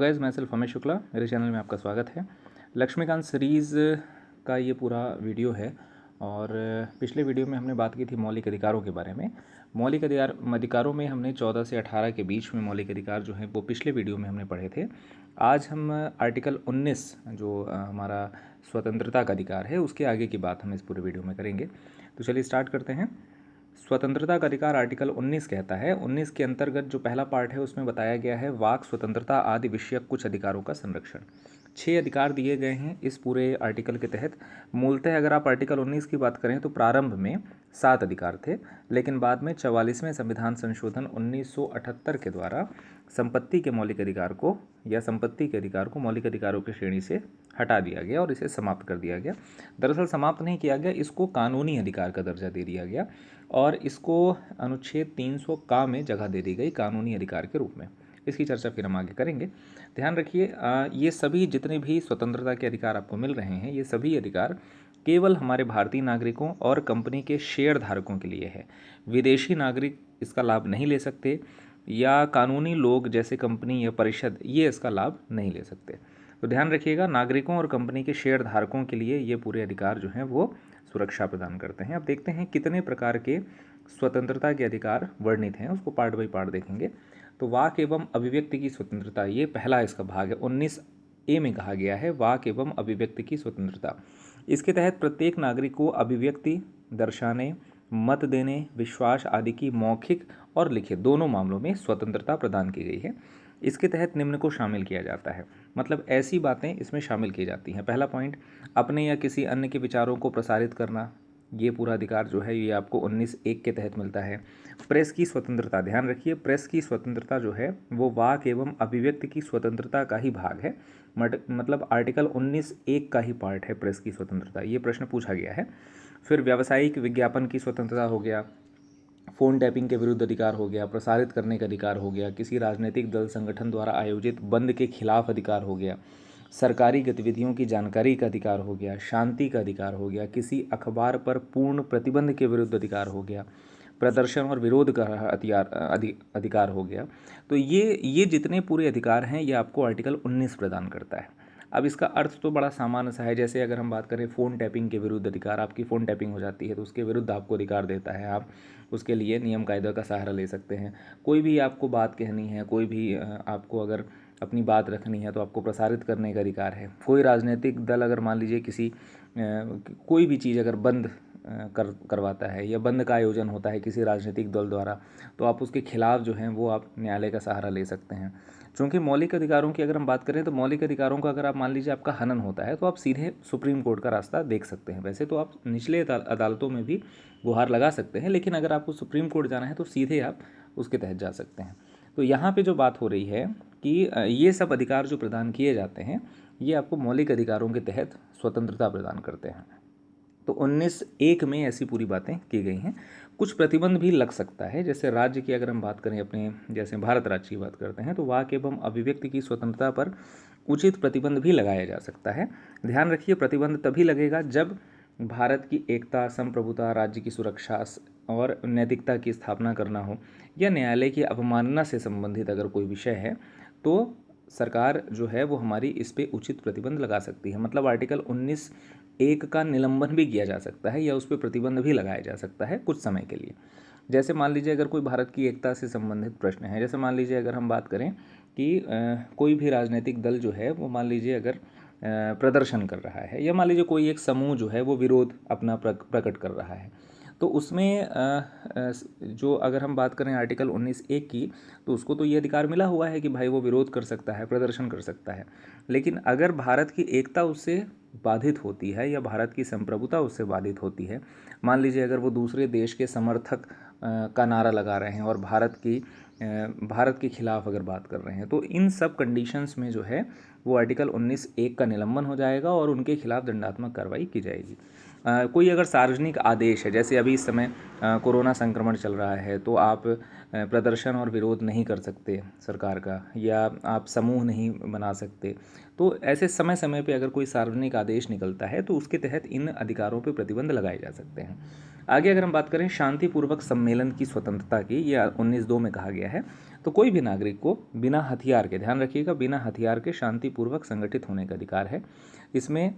Guys, मैं सिर्फ अमित शुक्ला, मेरे चैनल में आपका स्वागत है। लक्ष्मीकांत सीरीज़ का ये पूरा वीडियो है और पिछले वीडियो में हमने बात की थी मौलिक अधिकारों के बारे में। मौलिक अधिकारों में हमने 14 से 18 के बीच में मौलिक अधिकार जो हैं वो पिछले वीडियो में हमने पढ़े थे। आज हम आर्टिकल 19 जो हमारा स्वतंत्रता का अधिकार है उसके आगे की बात हम इस पूरे वीडियो में करेंगे। तो चलिए स्टार्ट करते हैं। स्वतंत्रता का अधिकार आर्टिकल 19 कहता है, 19 के अंतर्गत जो पहला पार्ट है उसमें बताया गया है वाक स्वतंत्रता आदि विषयक कुछ अधिकारों का संरक्षण। 6 अधिकार दिए गए हैं इस पूरे आर्टिकल के तहत। मूलतः अगर आप आर्टिकल 19 की बात करें तो प्रारंभ में 7 अधिकार थे, लेकिन बाद में 44वें संविधान संशोधन 1978 के द्वारा संपत्ति के मौलिक अधिकार को या संपत्ति के अधिकार को मौलिक अधिकारों की श्रेणी से हटा दिया गया और इसे समाप्त कर दिया गया। दरअसल समाप्त नहीं किया गया, इसको कानूनी अधिकार का दर्जा दे दिया गया और इसको अनुच्छेद 300 का में जगह दे दी गई कानूनी अधिकार के रूप में। इसकी चर्चा फिर हम आगे करेंगे। ध्यान रखिए, ये सभी जितने भी स्वतंत्रता के अधिकार आपको मिल रहे हैं ये सभी अधिकार केवल हमारे भारतीय नागरिकों और कंपनी के शेयर धारकों के लिए है। विदेशी नागरिक इसका लाभ नहीं ले सकते या कानूनी लोग जैसे कंपनी या परिषद ये इसका लाभ नहीं ले सकते। तो ध्यान रखिएगा, नागरिकों और कंपनी के शेयर धारकों के लिए ये पूरे अधिकार जो हैं वो सुरक्षा प्रदान करते हैं। अब देखते हैं कितने प्रकार के स्वतंत्रता के अधिकार वर्णित हैं, उसको पार्ट बाई पार्ट देखेंगे। तो वाक एवं अभिव्यक्ति की स्वतंत्रता, ये पहला इसका भाग है। 19A में कहा गया है वाक एवं अभिव्यक्ति की स्वतंत्रता। इसके तहत प्रत्येक नागरिक को अभिव्यक्ति दर्शाने, मत देने, विश्वास आदि की मौखिक और लिखित दोनों मामलों में स्वतंत्रता प्रदान की गई है। इसके तहत निम्न को शामिल किया जाता है, मतलब ऐसी बातें इसमें शामिल की जाती हैं। पहला पॉइंट, अपने या किसी अन्य के विचारों को प्रसारित करना, ये पूरा अधिकार जो है ये आपको 19(1) के तहत मिलता है। प्रेस की स्वतंत्रता, ध्यान रखिए प्रेस की स्वतंत्रता जो है वो वाक एवं अभिव्यक्ति की स्वतंत्रता का ही भाग है, मतलब आर्टिकल 19(1) का ही पार्ट है प्रेस की स्वतंत्रता, ये प्रश्न पूछा गया है। फिर व्यावसायिक विज्ञापन की स्वतंत्रता हो गया, फ़ोन टैपिंग के विरुद्ध अधिकार हो गया, प्रसारित करने का अधिकार हो गया, किसी राजनीतिक दल संगठन द्वारा आयोजित बंद के खिलाफ अधिकार हो गया, सरकारी गतिविधियों की जानकारी का अधिकार हो गया, शांति का अधिकार हो गया, किसी अखबार पर पूर्ण प्रतिबंध के विरुद्ध अधिकार हो गया, प्रदर्शन और विरोध का अधिकार हो गया। तो ये जितने पूरे अधिकार हैं ये आपको आर्टिकल 19 प्रदान करता है। अब इसका अर्थ तो बड़ा सामान्य सा है, जैसे अगर हम बात करें फ़ोन टैपिंग के विरुद्ध अधिकार, आपकी फ़ोन टैपिंग हो जाती है तो उसके विरुद्ध आपको अधिकार देता है, आप उसके लिए नियम कायदा का सहारा ले सकते हैं। कोई भी आपको बात कहनी है, कोई भी आपको अगर अपनी बात रखनी है तो आपको प्रसारित करने का अधिकार है। कोई राजनीतिक दल अगर मान लीजिए किसी कोई भी चीज़ अगर बंद करवाता है या बंद का आयोजन होता है किसी राजनीतिक दल द्वारा, तो आप उसके खिलाफ जो हैं वो आप न्यायालय का सहारा ले सकते हैं। चूँकि मौलिक अधिकारों की अगर हम बात करें तो मौलिक अधिकारों का अगर आप मान लीजिए आपका हनन होता है तो आप सीधे सुप्रीम कोर्ट का रास्ता देख सकते हैं। वैसे तो आप निचले अदालतों में भी गुहार लगा सकते हैं, लेकिन अगर आपको सुप्रीम कोर्ट जाना है तो सीधे आप उसके तहत जा सकते हैं। तो यहाँ पे जो बात हो रही है कि ये सब अधिकार जो प्रदान किए जाते हैं ये आपको मौलिक अधिकारों के तहत स्वतंत्रता प्रदान करते हैं। तो 19(1) में ऐसी पूरी बातें की गई हैं। कुछ प्रतिबंध भी लग सकता है, जैसे राज्य की अगर हम बात करें अपने, जैसे भारत राज्य की बात करते हैं तो वाक एवं अभिव्यक्ति की स्वतंत्रता पर उचित प्रतिबंध भी लगाया जा सकता है। ध्यान रखिए, प्रतिबंध तभी लगेगा जब भारत की एकता, संप्रभुता, राज्य की सुरक्षा और नैतिकता की स्थापना करना हो या न्यायालय की अवमानना से संबंधित अगर कोई विषय है तो सरकार जो है वो हमारी इस पे उचित प्रतिबंध लगा सकती है। मतलब आर्टिकल 19(1) का निलंबन भी किया जा सकता है या उस पर प्रतिबंध भी लगाया जा सकता है कुछ समय के लिए। जैसे मान लीजिए अगर कोई भारत की एकता से संबंधित प्रश्न है, जैसे मान लीजिए अगर हम बात करें कि कोई भी राजनीतिक दल जो है वो मान लीजिए अगर प्रदर्शन कर रहा है या मान लीजिए कोई एक समूह जो है वो विरोध अपना प्रकट कर रहा है, तो उसमें जो अगर हम बात करें आर्टिकल 19(1) की, तो उसको तो ये अधिकार मिला हुआ है कि भाई वो विरोध कर सकता है, प्रदर्शन कर सकता है। लेकिन अगर भारत की एकता उससे बाधित होती है या भारत की संप्रभुता उससे बाधित होती है, मान लीजिए अगर वो दूसरे देश के समर्थक का नारा लगा रहे हैं और भारत के खिलाफ अगर बात कर रहे हैं, तो इन सब कंडीशंस में जो है वो आर्टिकल 19(1) का निलंबन हो जाएगा और उनके खिलाफ दंडात्मक कार्रवाई की जाएगी। कोई अगर सार्वजनिक आदेश है, जैसे अभी इस समय कोरोना संक्रमण चल रहा है तो आप प्रदर्शन और विरोध नहीं कर सकते सरकार का, या आप समूह नहीं बना सकते, तो ऐसे समय समय पे अगर कोई सार्वजनिक आदेश निकलता है तो उसके तहत इन अधिकारों पे प्रतिबंध लगाए जा सकते हैं। आगे अगर हम बात करें शांतिपूर्वक सम्मेलन की स्वतंत्रता की, यह 19(2) में कहा गया है। तो कोई भी नागरिक को बिना हथियार के, ध्यान रखिएगा, बिना हथियार के शांतिपूर्वक संगठित होने का अधिकार है। इसमें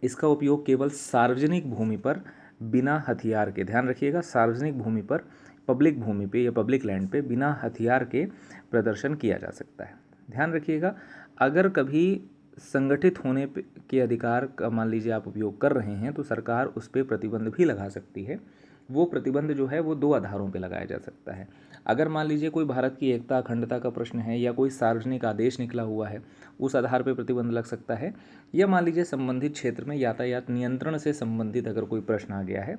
इसका उपयोग केवल सार्वजनिक भूमि पर बिना हथियार के, ध्यान रखिएगा, सार्वजनिक भूमि पर, पब्लिक भूमि पे या पब्लिक लैंड पे बिना हथियार के प्रदर्शन किया जा सकता है। ध्यान रखिएगा, अगर कभी संगठित होने के अधिकार का मान लीजिए आप उपयोग कर रहे हैं तो सरकार उस पर प्रतिबंध भी लगा सकती है। वो प्रतिबंध जो है वो 2 आधारों पे लगाया जा सकता है। अगर मान लीजिए कोई भारत की एकता अखंडता का प्रश्न है या कोई सार्वजनिक आदेश निकला हुआ है, उस आधार पे प्रतिबंध लग सकता है। या मान लीजिए संबंधित क्षेत्र में यातायात नियंत्रण से संबंधित अगर कोई प्रश्न आ गया है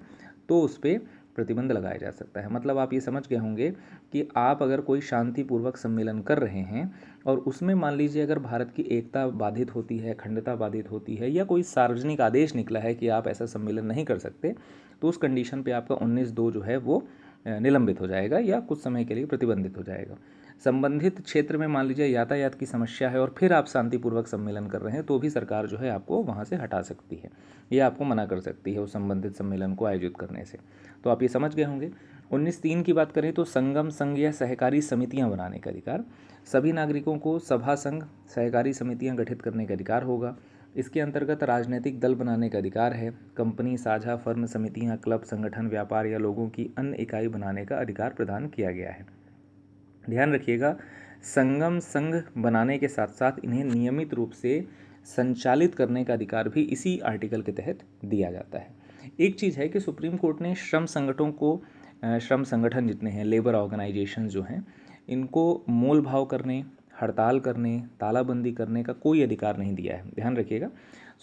तो उस पर प्रतिबंध लगाया जा सकता है। मतलब आप ये समझ गए होंगे कि आप अगर कोई शांतिपूर्वक सम्मेलन कर रहे हैं और उसमें मान लीजिए अगर भारत की एकता बाधित होती है, अखंडता बाधित होती है, या कोई सार्वजनिक आदेश निकला है कि आप ऐसा सम्मेलन नहीं कर सकते, तो उस कंडीशन पे आपका 19(2) जो है वो निलंबित हो जाएगा या कुछ समय के लिए प्रतिबंधित हो जाएगा। संबंधित क्षेत्र में मान लीजिए यातायात की समस्या है और फिर आप शांतिपूर्वक सम्मेलन कर रहे हैं तो भी सरकार जो है आपको वहाँ से हटा सकती है या आपको मना कर सकती है उस संबंधित सम्मेलन को आयोजित करने से। तो आप ये समझ गए होंगे। 19(3) की बात करें तो संगम, संघ या सहकारी समितियां बनाने का अधिकार। सभी नागरिकों को सभा, संघ, सहकारी समितियां गठित करने का अधिकार होगा। इसके अंतर्गत राजनीतिक दल बनाने का अधिकार है। कंपनी, साझा, फर्म, समितियां, क्लब, संगठन, व्यापार या लोगों की अन्य इकाई बनाने का अधिकार प्रदान किया गया है। ध्यान रखिएगा, संगम, संघ बनाने के साथ साथ इन्हें नियमित रूप से संचालित करने का अधिकार भी इसी आर्टिकल के तहत दिया जाता है। एक चीज़ है कि सुप्रीम कोर्ट ने श्रम संगठनों को, श्रम संगठन जितने हैं, लेबर ऑर्गेनाइजेशन जो हैं, इनको मोल भाव करने, हड़ताल करने, तालाबंदी करने का कोई अधिकार नहीं दिया है। ध्यान रखिएगा,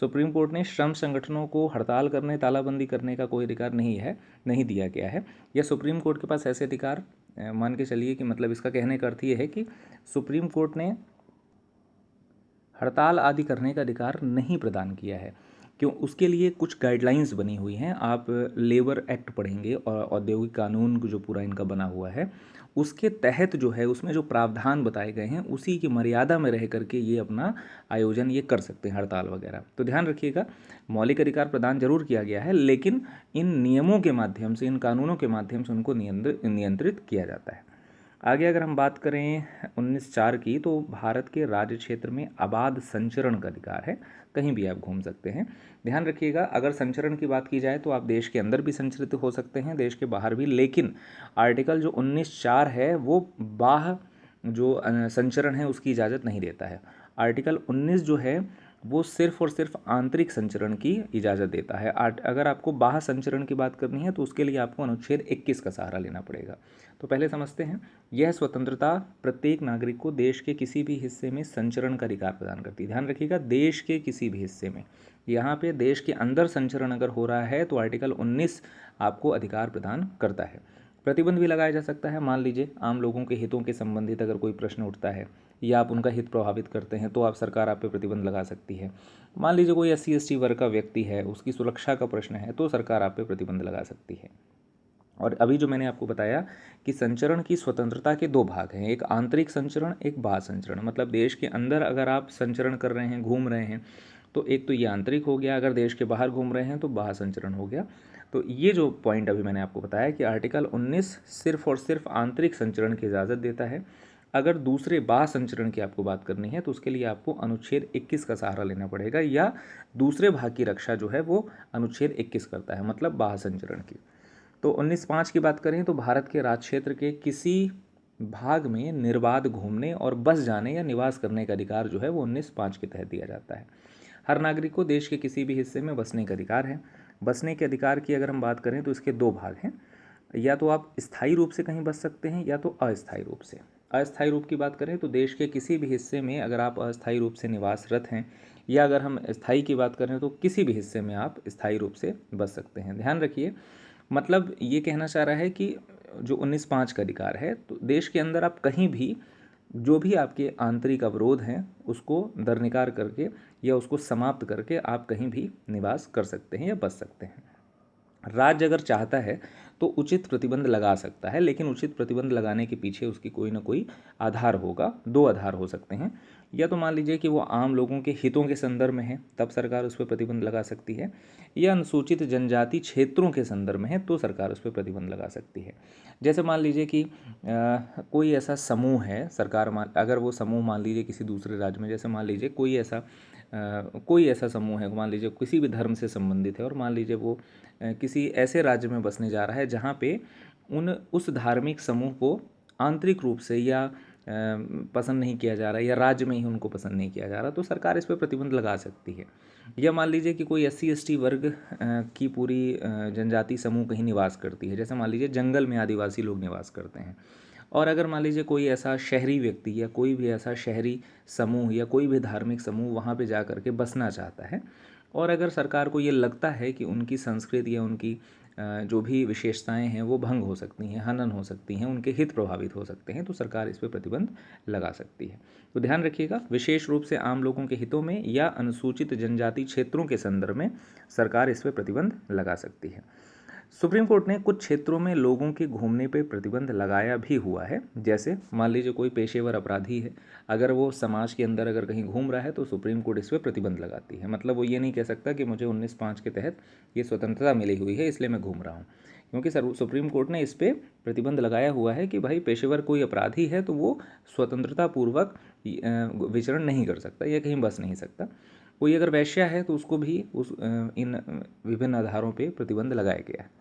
सुप्रीम कोर्ट ने श्रम संगठनों को हड़ताल करने, तालाबंदी करने का कोई अधिकार नहीं दिया गया है। या सुप्रीम कोर्ट के पास ऐसे अधिकार, मान के चलिए कि मतलब इसका कहने का अर्थ ये है कि सुप्रीम कोर्ट ने हड़ताल आदि करने का अधिकार नहीं प्रदान किया है। क्यों? उसके लिए कुछ गाइडलाइंस बनी हुई हैं। आप लेबर एक्ट पढ़ेंगे और औद्योगिक कानून जो पूरा इनका बना हुआ है उसके तहत जो है उसमें जो प्रावधान बताए गए हैं उसी की मर्यादा में रह करके ये अपना आयोजन ये कर सकते हैं, हड़ताल वगैरह। तो ध्यान रखिएगा, मौलिक अधिकार प्रदान जरूर किया गया है लेकिन इन नियमों के माध्यम से, इन कानूनों के माध्यम से उनको नियंत्रित किया जाता है। आगे अगर हम बात करें 19(4) की, तो भारत के राज्य क्षेत्र में अबाध संचरण का अधिकार है। कहीं भी आप घूम सकते हैं। ध्यान रखिएगा, अगर संचरण की बात की जाए तो आप देश के अंदर भी संचरित हो सकते हैं, देश के बाहर भी, लेकिन आर्टिकल जो 19(4) है वो बाह्य जो संचरण है उसकी इजाज़त नहीं देता है। आर्टिकल 19 जो है वो सिर्फ और सिर्फ आंतरिक संचरण की इजाज़त देता है। अगर आपको बाह्य संचरण की बात करनी है तो उसके लिए आपको अनुच्छेद 21 का सहारा लेना पड़ेगा। तो पहले समझते हैं, यह स्वतंत्रता प्रत्येक नागरिक को देश के किसी भी हिस्से में संचरण का अधिकार प्रदान करती है। ध्यान रखिएगा, देश के किसी भी हिस्से में, यहाँ पे देश के अंदर संचरण अगर हो रहा है तो आर्टिकल 19 आपको अधिकार प्रदान करता है। प्रतिबंध भी लगाया जा सकता है। मान लीजिए आम लोगों के हितों के संबंधित अगर कोई प्रश्न उठता है या आप उनका हित प्रभावित करते हैं तो आप सरकार आप पे प्रतिबंध लगा सकती है। मान लीजिए कोई SC/ST वर्ग का व्यक्ति है, उसकी सुरक्षा का प्रश्न है तो सरकार आप पे प्रतिबंध लगा सकती है। और अभी जो मैंने आपको बताया कि संचरण की स्वतंत्रता के 2 भाग हैं, एक आंतरिक संचरण, एक बाह्य संचरण। मतलब देश के अंदर अगर आप संचरण कर रहे हैं, घूम रहे हैं, तो एक तो ये आंतरिक हो गया, अगर देश के बाहर घूम रहे हैं तो बाह्य संचरण हो गया। तो ये जो पॉइंट अभी मैंने आपको बताया कि आर्टिकल 19 सिर्फ और सिर्फ आंतरिक संचरण की इजाज़त देता है। अगर दूसरे बाह्य संचरण की आपको बात करनी है तो उसके लिए आपको अनुच्छेद 21 का सहारा लेना पड़ेगा, या दूसरे भाग की रक्षा जो है वो अनुच्छेद 21 करता है, मतलब बाह्य संचरण की। तो 19(5) की बात करें तो भारत के राज्य क्षेत्र के किसी भाग में निर्बाध घूमने और बस जाने या निवास करने का अधिकार जो है वो 19(5) के तहत दिया जाता है। हर नागरिक को देश के किसी भी हिस्से में बसने का अधिकार है। बसने के अधिकार की अगर हम बात करें तो इसके 2 भाग हैं, या तो आप स्थायी रूप से कहीं बस सकते हैं या तो अस्थायी रूप से। अस्थायी रूप की बात करें तो देश के किसी भी हिस्से में अगर आप अस्थायी रूप से निवासरत हैं, या अगर हम स्थायी की बात करें तो किसी भी हिस्से में आप स्थायी रूप से बस सकते हैं। ध्यान रखिए, मतलब ये कहना चाह रहा है कि जो 19(5) का अधिकार है तो देश के अंदर आप कहीं भी जो भी आपके आंतरिक अवरोध हैं उसको दरकिनार करके या उसको समाप्त करके आप कहीं भी निवास कर सकते हैं या बस सकते हैं। राज्य अगर चाहता है तो उचित प्रतिबंध लगा सकता है, लेकिन उचित प्रतिबंध लगाने के पीछे उसकी कोई ना कोई आधार होगा। दो आधार हो सकते हैं, या तो मान लीजिए कि वो आम लोगों के हितों के संदर्भ में है, तब सरकार उस पर प्रतिबंध लगा सकती है, या अनुसूचित जनजाति क्षेत्रों के संदर्भ में है तो सरकार उस पर प्रतिबंध लगा सकती है। जैसे मान लीजिए कि कोई ऐसा समूह है, सरकार अगर वो समूह मान लीजिए किसी दूसरे राज्य में, जैसे मान लीजिए कोई ऐसा समूह है, मान लीजिए किसी भी धर्म से संबंधित है, और मान लीजिए वो किसी ऐसे राज्य में बसने जा रहा है जहाँ पे उस धार्मिक समूह को आंतरिक रूप से या पसंद नहीं किया जा रहा है, या राज्य में ही उनको पसंद नहीं किया जा रहा, तो सरकार इस पर प्रतिबंध लगा सकती है। या मान लीजिए कि कोई SC ST वर्ग की पूरी जनजाति समूह कहीं निवास करती है, जैसे मान लीजिए जंगल में आदिवासी लोग निवास करते हैं, और अगर मान लीजिए कोई ऐसा शहरी व्यक्ति या कोई भी ऐसा शहरी समूह या कोई भी धार्मिक समूह वहाँ पे जा कर के बसना चाहता है, और अगर सरकार को ये लगता है कि उनकी संस्कृति या उनकी जो भी विशेषताएं हैं वो भंग हो सकती हैं, हनन हो सकती हैं, उनके हित प्रभावित हो सकते हैं, तो सरकार इस पर प्रतिबंध लगा सकती है। तो ध्यान रखिएगा, विशेष रूप से आम लोगों के हितों में या अनुसूचित जनजाति क्षेत्रों के संदर्भ में सरकार इस पर प्रतिबंध लगा सकती है। सुप्रीम कोर्ट ने कुछ क्षेत्रों में लोगों के घूमने पर प्रतिबंध लगाया भी हुआ है। जैसे मान लीजिए कोई पेशेवर अपराधी है, अगर वो समाज के अंदर अगर कहीं घूम रहा है तो सुप्रीम कोर्ट इस पर प्रतिबंध लगाती है। मतलब वो ये नहीं कह सकता कि मुझे 1905 के तहत ये स्वतंत्रता मिली हुई है इसलिए मैं घूम रहा हूँ, क्योंकि सुप्रीम कोर्ट ने इस पर प्रतिबंध लगाया हुआ है कि भाई पेशेवर कोई अपराधी है तो वो स्वतंत्रतापूर्वक विचरण नहीं कर सकता या कहीं बस नहीं सकता। कोई अगर वैश्या है तो उसको भी इन विभिन्न आधारों पर प्रतिबंध लगाया गया है।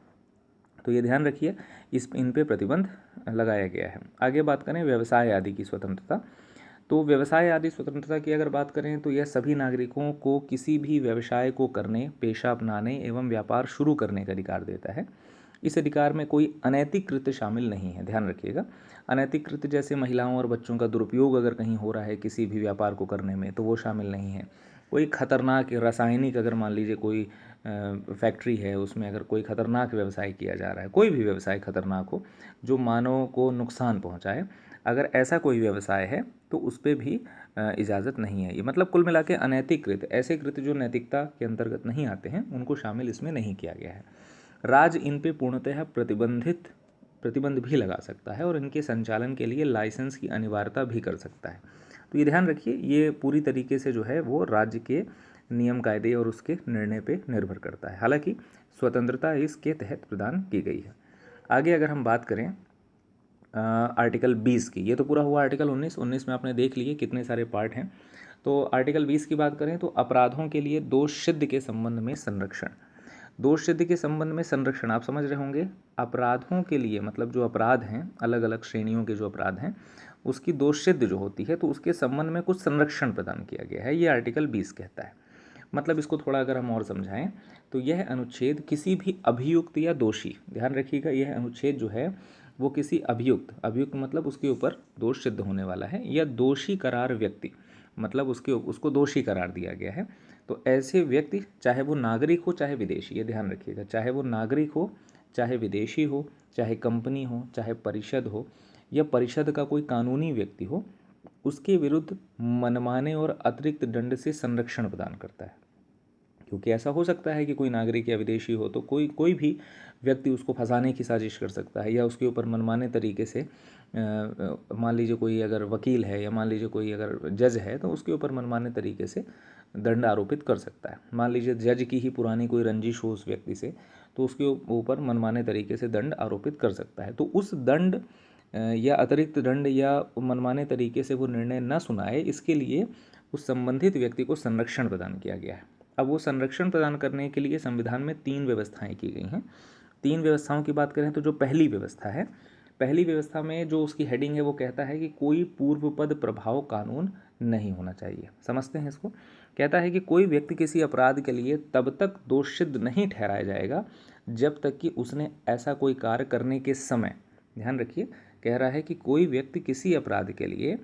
तो ये ध्यान रखिए, इन पे प्रतिबंध लगाया गया है। आगे बात करें व्यवसाय आदि की स्वतंत्रता, तो व्यवसाय आदि स्वतंत्रता की अगर बात करें तो यह सभी नागरिकों को किसी भी व्यवसाय को करने, पेशा अपनाने एवं व्यापार शुरू करने का अधिकार देता है। इस अधिकार में कोई अनैतिक कृत्य शामिल नहीं है, ध्यान रखिएगा। अनैतिक कृत्य जैसे महिलाओं और बच्चों का दुरुपयोग अगर कहीं हो रहा है किसी भी व्यापार को करने में तो वो शामिल नहीं है। कोई खतरनाक रासायनिक, अगर मान लीजिए कोई फैक्ट्री है उसमें अगर कोई खतरनाक व्यवसाय किया जा रहा है, कोई भी व्यवसाय खतरनाक हो जो मानव को नुकसान पहुंचाए, अगर ऐसा कोई व्यवसाय है तो उस पर भी इजाज़त नहीं है। ये मतलब कुल मिला के अनैतिक कृत्य, ऐसे कृत्य जो नैतिकता के अंतर्गत नहीं आते हैं, उनको शामिल इसमें नहीं किया गया है। राज्य इन पे पूर्णतः प्रतिबंध भी लगा सकता है और इनके संचालन के लिए लाइसेंस की अनिवार्यता भी कर सकता है। तो ये ध्यान रखिए, ये पूरी तरीके से जो है वो राज्य के नियम कायदे और उसके निर्णय पे निर्भर करता है। हालांकि स्वतंत्रता इसके तहत प्रदान की गई है। आगे अगर हम बात करें आर्टिकल 20 की, ये तो पूरा हुआ आर्टिकल 19 में आपने देख लिए कितने सारे पार्ट हैं। तो आर्टिकल 20 की बात करें तो अपराधों के लिए दोष सिद्ध के संबंध में संरक्षण। दोष सिद्ध के संबंध में संरक्षण आप समझ रहे होंगे, अपराधों के लिए मतलब जो अपराध हैं, अलग अलग श्रेणियों के जो अपराध हैं उसकी दोष सिद्ध जो होती है तो उसके संबंध में कुछ संरक्षण प्रदान किया गया है, ये आर्टिकल 20 कहता है। मतलब इसको थोड़ा अगर हम और समझाएं तो यह अनुच्छेद किसी भी अभियुक्त या दोषी, ध्यान रखिएगा, यह अनुच्छेद जो है वो किसी अभियुक्त मतलब उसके ऊपर दोष सिद्ध होने वाला है, या दोषी करार व्यक्ति मतलब उसको दोषी करार दिया गया है। तो ऐसे व्यक्ति, चाहे वो नागरिक हो चाहे विदेशी, ये ध्यान रखिएगा, चाहे वो नागरिक हो चाहे विदेशी हो, चाहे कंपनी हो चाहे परिषद हो या परिषद का कोई कानूनी व्यक्ति हो, उसके विरुद्ध मनमाने और अतिरिक्त दंड से संरक्षण प्रदान करता है। क्योंकि ऐसा हो सकता है कि कोई नागरिक या विदेशी हो तो कोई भी व्यक्ति उसको फंसाने की साजिश कर सकता है, या उसके ऊपर मनमाने तरीके से मान लीजिए कोई अगर वकील है या मान लीजिए कोई अगर जज है तो उसके ऊपर मनमाने तरीके से दंड आरोपित कर सकता है। मान लीजिए जज की ही पुरानी कोई रंजिश हो उस व्यक्ति से तो उसके ऊपर मनमाने तरीके से दंड आरोपित कर सकता है। तो उस दंड या अतिरिक्त दंड या मनमाने तरीके से वो निर्णय न सुनाए, इसके लिए उस संबंधित व्यक्ति को संरक्षण प्रदान किया गया है। अब वो संरक्षण प्रदान करने के लिए संविधान में 3 व्यवस्थाएं की गई हैं। 3 व्यवस्थाओं की बात करें तो जो पहली व्यवस्था है, पहली व्यवस्था में जो उसकी हेडिंग है वो कहता है कि कोई पूर्वपद प्रभाव कानून नहीं होना चाहिए। समझते हैं इसको। कहता है कि कोई व्यक्ति किसी अपराध के लिए तब तक दोषसिद्ध नहीं ठहराया जाएगा जब तक कि उसने ऐसा कोई कार्य करने के समय, ध्यान रखिए, कह रहा है कि कोई व्यक्ति किसी अपराध के लिए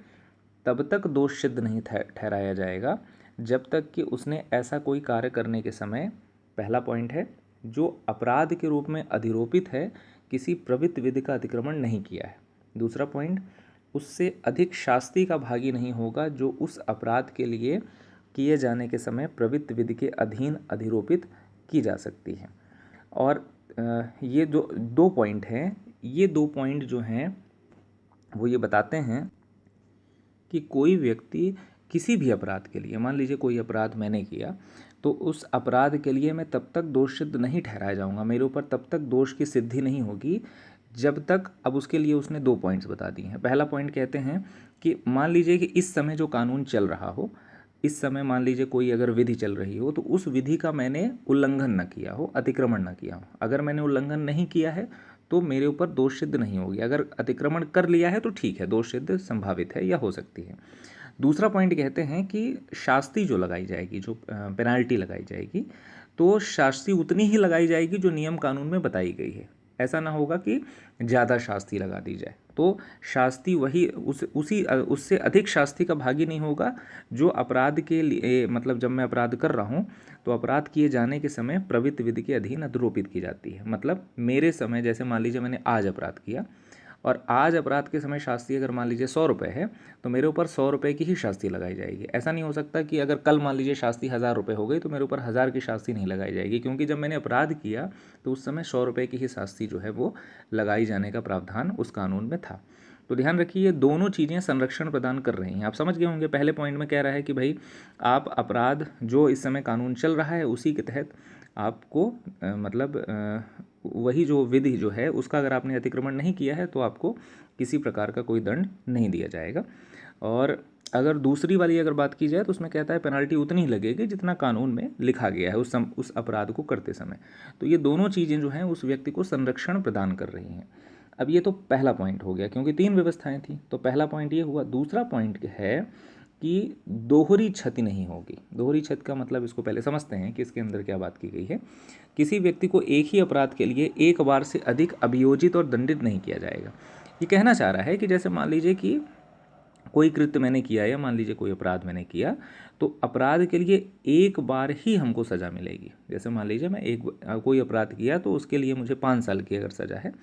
तब तक दोषसिद्ध नहीं ठहराया जाएगा जब तक कि उसने ऐसा कोई कार्य करने के समय, पहला पॉइंट है, जो अपराध के रूप में अधिरोपित है किसी प्रवृत्त विधि का अतिक्रमण नहीं किया है। दूसरा पॉइंट, उससे अधिक शास्ति का भागी नहीं होगा जो उस अपराध के लिए किए जाने के समय प्रवृत्त विधि के अधीन अधिरोपित की जा सकती है। और ये जो 2 पॉइंट हैं, ये 2 पॉइंट जो हैं वो ये बताते हैं कि कोई व्यक्ति किसी भी अपराध के लिए, मान लीजिए कोई अपराध मैंने किया, तो उस अपराध के लिए मैं तब तक दोष सिद्ध नहीं ठहराया जाऊंगा, मेरे ऊपर तब तक दोष की सिद्धि नहीं होगी जब तक, अब उसके लिए उसने 2 पॉइंट्स बता दिए हैं। पहला पॉइंट कहते हैं कि मान लीजिए कि इस समय जो कानून चल रहा हो, इस समय मान लीजिए कोई अगर विधि चल रही हो, तो उस विधि का मैंने उल्लंघन न किया हो, अतिक्रमण न किया हो। अगर मैंने उल्लंघन नहीं किया है तो मेरे ऊपर दोष सिद्ध नहीं होगी। अगर अतिक्रमण कर लिया है तो ठीक है, दोष सिद्ध संभावित है या हो सकती है। दूसरा पॉइंट कहते हैं कि शास्ति जो लगाई जाएगी, जो पेनाल्टी लगाई जाएगी, तो शास्ति उतनी ही लगाई जाएगी जो नियम कानून में बताई गई है। ऐसा ना होगा कि ज़्यादा शास्ति लगा दी जाए। तो शास्ति वही उससे अधिक शास्ति का भागी नहीं होगा जो अपराध के लिए, मतलब जब मैं अपराध कर रहा हूँ तो अपराध किए जाने के समय प्रवृत्ति विधि के अधीन अधरोपित की जाती है। मतलब मेरे समय, जैसे मान लीजिए मैंने आज अपराध किया और आज अपराध के समय शास्ति अगर मान लीजिए 100 रुपये है तो मेरे ऊपर 100 रुपये की ही शास्ति लगाई जाएगी। ऐसा नहीं हो सकता कि अगर कल मान लीजिए शास्ति 1000 रुपये हो गई तो मेरे ऊपर 1000 की शास्ति नहीं लगाई जाएगी, क्योंकि जब मैंने अपराध किया तो उस समय 100 रुपये की ही शास्ति जो है वो लगाई जाने का प्रावधान उस कानून में था। तो ध्यान रखिए, ये दोनों चीज़ें संरक्षण प्रदान कर रही हैं। आप समझ गए होंगे, पहले पॉइंट में कह रहा है कि भाई आप अपराध जो इस समय कानून चल रहा है उसी के तहत आपको वही जो विधि जो है उसका अगर आपने अतिक्रमण नहीं किया है तो आपको किसी प्रकार का कोई दंड नहीं दिया जाएगा। और अगर दूसरी वाली अगर बात की जाए तो उसमें कहता है पेनल्टी उतनी ही लगेगी जितना कानून में लिखा गया है उस अपराध को करते समय। तो ये दोनों चीज़ें जो हैं उस व्यक्ति को संरक्षण प्रदान कर रही हैं। अब ये तो पहला पॉइंट हो गया, क्योंकि 3 व्यवस्थाएं थी, तो पहला पॉइंट ये हुआ। दूसरा पॉइंट है कि दोहरी क्षति नहीं होगी। दोहरी क्षति का मतलब, इसको पहले समझते हैं कि इसके अंदर क्या बात की गई है। किसी व्यक्ति को एक ही अपराध के लिए एक बार से अधिक अभियोजित और दंडित नहीं किया जाएगा। ये कहना चाह रहा है कि जैसे मान लीजिए कि कोई कृत्य मैंने किया या मान लीजिए कोई अपराध मैंने किया, तो अपराध के लिए एक बार ही हमको सज़ा मिलेगी। जैसे मान लीजिए मैं कोई अपराध किया तो उसके लिए मुझे 5 साल की अगर सज़ा है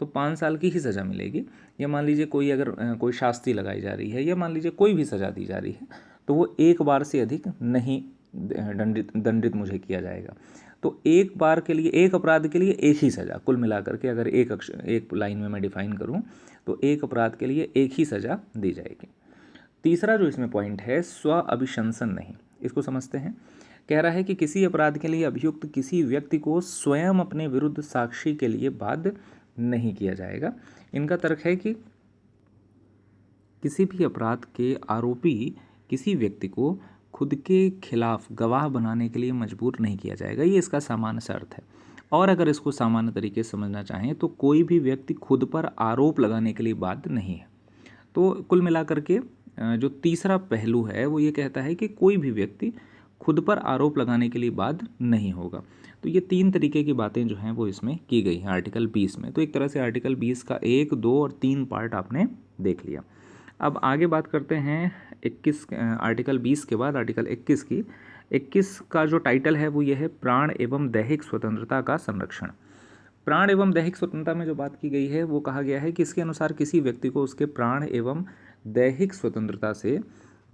तो 5 साल की ही सज़ा मिलेगी। या मान लीजिए कोई शास्ति लगाई जा रही है या मान लीजिए कोई भी सज़ा दी जा रही है तो वो एक बार से अधिक नहीं दंडित मुझे किया जाएगा। तो एक बार के लिए, एक अपराध के लिए एक ही सज़ा, कुल मिलाकर के अगर एक लाइन में मैं डिफाइन करूं तो एक अपराध के लिए एक ही सज़ा दी जाएगी। तीसरा जो इसमें पॉइंट है, स्व अभिशंसन नहीं, इसको समझते हैं। कह रहा है कि किसी अपराध के लिए अभियुक्त किसी व्यक्ति को स्वयं अपने विरुद्ध साक्षी के लिए बाध्य नहीं किया जाएगा। इनका तर्क है कि किसी भी अपराध के आरोपी किसी व्यक्ति को खुद के खिलाफ गवाह बनाने के लिए मजबूर नहीं किया जाएगा। ये इसका सामान्य सा अर्थ है। और अगर इसको सामान्य तरीके से समझना चाहें तो कोई भी व्यक्ति खुद पर आरोप लगाने के लिए बाध्य नहीं है। तो कुल मिलाकर के जो तीसरा पहलू है वो ये कहता है कि कोई भी व्यक्ति खुद पर आरोप लगाने के लिए बाध्य नहीं होगा। तो ये 3 तरीके की बातें जो हैं वो इसमें की गई हैं आर्टिकल 20 में। तो एक तरह से आर्टिकल 20 का 1, 2 और 3 पार्ट आपने देख लिया। अब आगे बात करते हैं आर्टिकल 20 के बाद आर्टिकल 21 की। 21 का जो टाइटल है वो ये है, प्राण एवं दैहिक स्वतंत्रता का संरक्षण। प्राण एवं दैहिक स्वतंत्रता में जो बात की गई है वो कहा गया है कि इसके अनुसार किसी व्यक्ति को उसके प्राण एवं दैहिक स्वतंत्रता से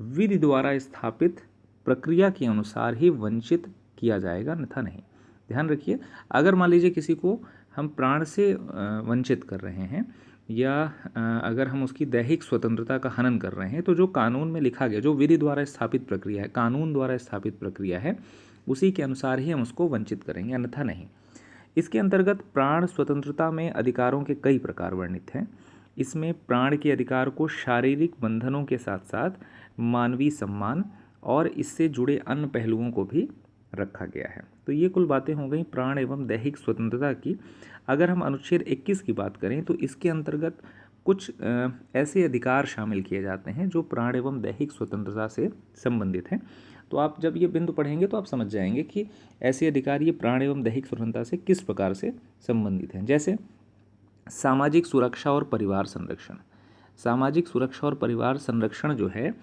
विधि द्वारा स्थापित प्रक्रिया के अनुसार ही वंचित किया जाएगा, अन्यथा नहीं। ध्यान रखिए, अगर मान लीजिए किसी को हम प्राण से वंचित कर रहे हैं या अगर हम उसकी दैहिक स्वतंत्रता का हनन कर रहे हैं, तो जो कानून में लिखा गया, जो विधि द्वारा स्थापित प्रक्रिया है, कानून द्वारा स्थापित प्रक्रिया है, उसी के अनुसार ही हम उसको वंचित करेंगे, अन्यथा नहीं। इसके अंतर्गत प्राण स्वतंत्रता में अधिकारों के कई प्रकार वर्णित हैं। इसमें प्राण के अधिकार को शारीरिक बंधनों के साथ साथ मानवीय सम्मान और इससे जुड़े अन्य पहलुओं को भी रखा गया है। तो ये कुल बातें हो गई प्राण एवं दैहिक स्वतंत्रता की। अगर हम अनुच्छेद 21 की बात करें तो इसके अंतर्गत कुछ ऐसे अधिकार शामिल किए जाते हैं जो प्राण एवं दैहिक स्वतंत्रता से संबंधित हैं। तो आप जब ये बिंदु पढ़ेंगे तो आप समझ जाएंगे कि ऐसे अधिकार ये प्राण एवं दैहिक स्वतंत्रता से किस प्रकार से संबंधित हैं। जैसे सामाजिक सुरक्षा और परिवार संरक्षण। सामाजिक सुरक्षा और परिवार संरक्षण जो है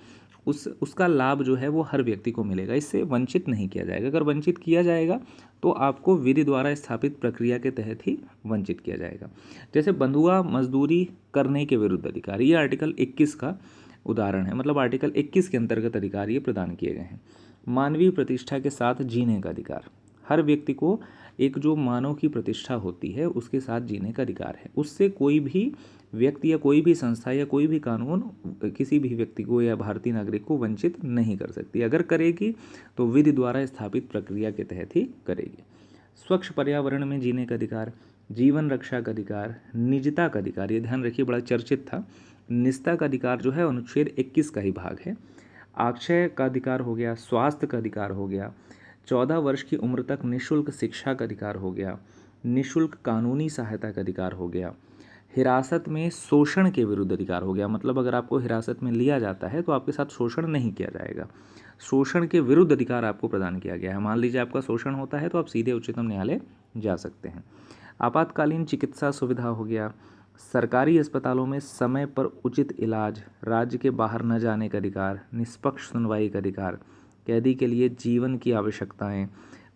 उसका लाभ जो है वो हर व्यक्ति को मिलेगा, इससे वंचित नहीं किया जाएगा। अगर वंचित किया जाएगा तो आपको विधि द्वारा स्थापित प्रक्रिया के तहत ही वंचित किया जाएगा। जैसे बंधुआ मजदूरी करने के विरुद्ध अधिकार, ये आर्टिकल 21 का उदाहरण है, मतलब आर्टिकल 21 के अंतर्गत अधिकार ये प्रदान किए गए हैं। मानवीय प्रतिष्ठा के साथ जीने का अधिकार, हर व्यक्ति को एक जो मानव की प्रतिष्ठा होती है उसके साथ जीने का अधिकार है। उससे कोई भी व्यक्ति या कोई भी संस्था या कोई भी कानून किसी भी व्यक्ति को या भारतीय नागरिक को वंचित नहीं कर सकती। अगर करेगी तो विधि द्वारा स्थापित प्रक्रिया के तहत ही करेगी। स्वच्छ पर्यावरण में जीने का अधिकार, जीवन रक्षा का अधिकार, निजता का अधिकार, ये ध्यान रखिए बड़ा चर्चित था। निजता का अधिकार जो है अनुच्छेद 21 का ही भाग है। आक्षय का अधिकार हो गया, स्वास्थ्य का अधिकार हो गया, 14 वर्ष की उम्र तक निःशुल्क शिक्षा का अधिकार हो गया, निःशुल्क कानूनी सहायता का अधिकार हो गया, हिरासत में शोषण के विरुद्ध अधिकार हो गया। मतलब अगर आपको हिरासत में लिया जाता है तो आपके साथ शोषण नहीं किया जाएगा। शोषण के विरुद्ध अधिकार आपको प्रदान किया गया है। मान लीजिए आपका शोषण होता है तो आप सीधे उच्चतम न्यायालय जा सकते हैं। आपातकालीन चिकित्सा सुविधा हो गया, सरकारी अस्पतालों में समय पर उचित इलाज, राज्य के बाहर न जाने का अधिकार, निष्पक्ष सुनवाई का अधिकार, कैदी के लिए जीवन की आवश्यकताएं,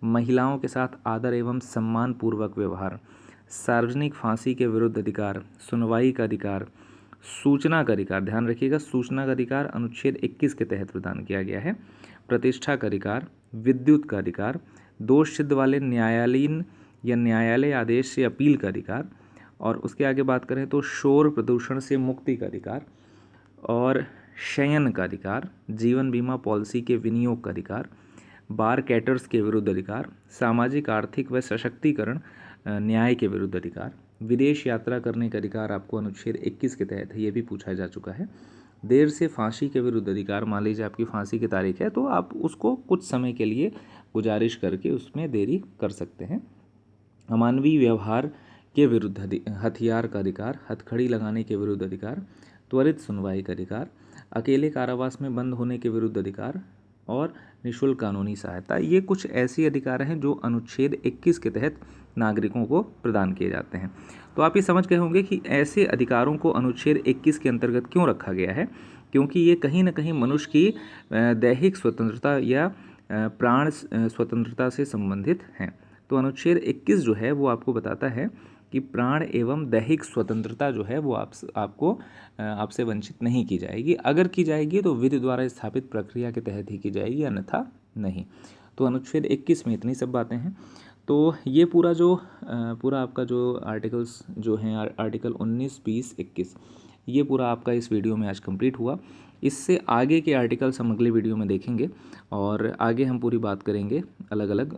महिलाओं के साथ आदर एवं सम्मान पूर्वक व्यवहार, सार्वजनिक फांसी के विरुद्ध अधिकार, सुनवाई का अधिकार, सूचना का अधिकार, ध्यान रखिएगा सूचना का अधिकार अनुच्छेद 21 के तहत प्रदान किया गया है, प्रतिष्ठा का अधिकार, विद्युत का अधिकार, दोष सिद्ध वाले न्यायालयीन या न्यायालय आदेश से अपील का अधिकार, और उसके आगे बात करें तो शोर प्रदूषण से मुक्ति का अधिकार और शयन का अधिकार, जीवन बीमा पॉलिसी के विनियोग का अधिकार, बार कैटर्स के विरुद्ध अधिकार, सामाजिक आर्थिक व सशक्तिकरण न्याय के विरुद्ध अधिकार, विदेश यात्रा करने का अधिकार आपको अनुच्छेद 21 के तहत है, ये भी पूछा जा चुका है। देर से फांसी के विरुद्ध अधिकार, मान लीजिए आपकी फांसी की तारीख है तो आप उसको कुछ समय के लिए गुजारिश करके उसमें देरी कर सकते हैं। अमानवीय व्यवहार के विरुद्ध हथियार का अधिकार, हथकड़ी लगाने के विरुद्ध अधिकार, त्वरित सुनवाई का अधिकार, अकेले कारावास में बंद होने के विरुद्ध अधिकार और निःशुल्क कानूनी सहायता, ये कुछ ऐसे अधिकार हैं जो अनुच्छेद 21 के तहत नागरिकों को प्रदान किए जाते हैं। तो आप ये समझ गए होंगे कि ऐसे अधिकारों को अनुच्छेद 21 के अंतर्गत क्यों रखा गया है, क्योंकि ये कहीं ना कहीं मनुष्य की दैहिक स्वतंत्रता या प्राण स्वतंत्रता से संबंधित हैं। तो अनुच्छेद 21 जो है वो आपको बताता है कि प्राण एवं दैहिक स्वतंत्रता जो है वो आपसे वंचित नहीं की जाएगी। अगर की जाएगी तो विधि द्वारा स्थापित प्रक्रिया के तहत ही की जाएगी, अन्यथा नहीं। तो अनुच्छेद 21 में इतनी सब बातें हैं। तो ये पूरा आपका जो आर्टिकल्स जो हैं, आर्टिकल 19, 20, 21, ये पूरा आपका इस वीडियो में आज कंप्लीट हुआ। इससे आगे के आर्टिकल्स हम अगले वीडियो में देखेंगे और आगे हम पूरी बात करेंगे अलग अलग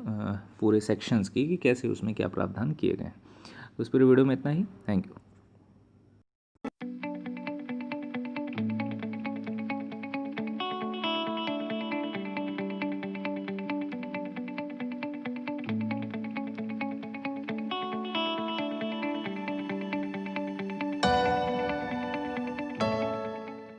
पूरे सेक्शंस की कि कैसे उसमें क्या प्रावधान किए गए हैं। तो इस पूरे वीडियो में इतना ही। Thank you.